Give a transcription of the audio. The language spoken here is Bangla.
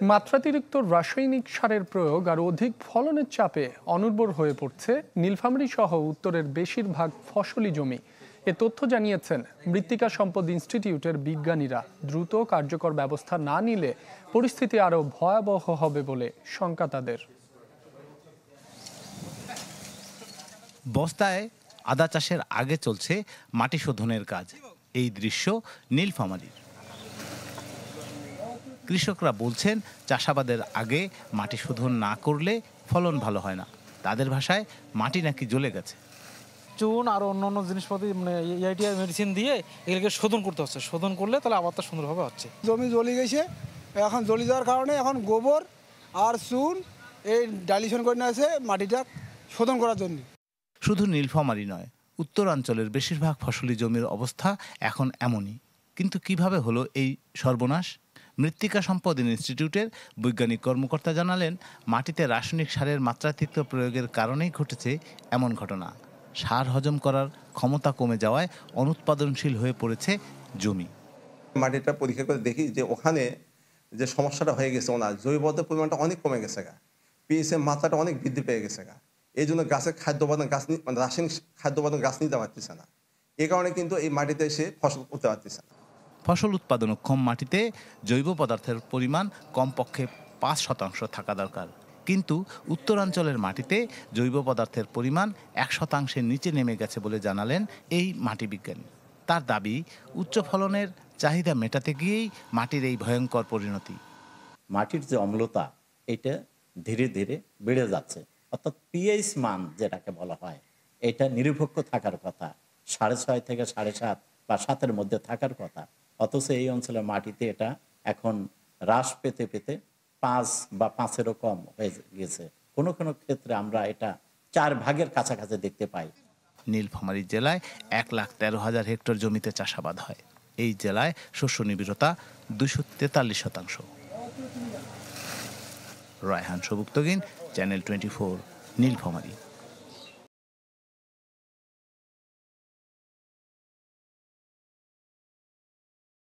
মাত্রাতিরিক্ত রাসায়নিক সারের প্রয়োগ আর অধিক ফলনের চাপে অনুর্বর হয়ে পড়ছে নীলফামারী সহ উত্তরের বেশিরভাগ ফসলি জমি। এ তথ্য জানিয়েছেন মৃত্তিকা সম্পদ ইনস্টিটিউটের বিজ্ঞানীরা। দ্রুত কার্যকর ব্যবস্থা না নিলে পরিস্থিতি আরও ভয়াবহ হবে বলে শঙ্কা তাদের। বস্তায় আদা চাষের আগে চলছে মাটি শোধনের কাজ। এই দৃশ্য নীলফামারীর। কৃষকরা বলছেন চাষাবাদের আগে মাটি শোধন না করলে ফলন ভালো হয় না। তাদের ভাষায় মাটি নাকি জ্বলে গেছে। চুন আর অন্য জিনিসপাতি মানে ইআইটিআই মেডিসিন দিয়ে এগুলোকে শোধন করতে হচ্ছে। শোধন করলে তাহলে আবারটা সুন্দরভাবে হচ্ছে। জমি জ্বলে গেছে, এখন জ্বলে যাওয়ার কারণে এখন গোবর আর চুন এই ডাইলিউশন করে নিয়ে আসে মাটিটা শোধন করার জন্য। শুধু নীলফামারী নয়, উত্তরাঞ্চলের বেশিরভাগ ফসলি জমির অবস্থা এখন এমনই। কিন্তু কিভাবে হলো এই সর্বনাশ? মৃত্তিকা সম্পদ ইনস্টিটিউটের বৈজ্ঞানিক কর্মকর্তা জানালেন, মাটিতে রাসায়নিক সারের মাত্রাতিরিক্ত প্রয়োগের কারণেই ঘটেছে এমন ঘটনা। সার হজম করার ক্ষমতা কমে যাওয়ায় অনুৎপাদনশীল হয়ে পড়েছে জমি। মাটিটা পরীক্ষা করে দেখি যে ওখানে যে সমস্যাটা হয়ে গেছে, ওনার জৈবদের পরিমাণটা অনেক কমে গেছে গা, পিএইচের মাত্রাটা অনেক বৃদ্ধি পেয়ে গেছে গা। এই জন্য গাছের খাদ্য উপাদান গাছ মানে রাসায়নিক খাদ্য উপাদান গাছ নিতে পারতেছে না। এই কারণে কিন্তু এই মাটিতে এসে ফসল করতে পারতেছে না। ফসল উৎপাদনক্ষম মাটিতে জৈব পদার্থের পরিমাণ কমপক্ষে 5% থাকা দরকার। কিন্তু উত্তরাঞ্চলের মাটিতে জৈব পদার্থের পরিমাণ 1%-এর নিচে নেমে গেছে বলে জানালেন এই মাটি বিজ্ঞানী। তার দাবি, উচ্চ ফলনের চাহিদা মেটাতে গিয়েই মাটির এই ভয়ঙ্কর পরিণতি। মাটির যে অম্লতা এটা ধীরে ধীরে বেড়ে যাচ্ছে, অর্থাৎ পিএইচ মান যেটাকে বলা হয় এটা নিরপেক্ষ থাকার কথা, 6.5 থেকে 7.5 বা 7-এর মধ্যে থাকার কথা। অথচ এই অঞ্চলের মাটিতে এটা এখন হ্রাস পেতে পেতে 5 বা 5-এরও কম হয়ে গেছে। কোনো কোনো ক্ষেত্রে আমরা এটা 4 ভাগের কাছাকাছি দেখতে পাই। নীলফামারী জেলায় 1,13,000 হেক্টর জমিতে চাষাবাদ হয়। এই জেলায় শস্য নিবিড়তা 243%। রায়হান সবুক্তগিন, চ্যানেল 24, নীলফামারী।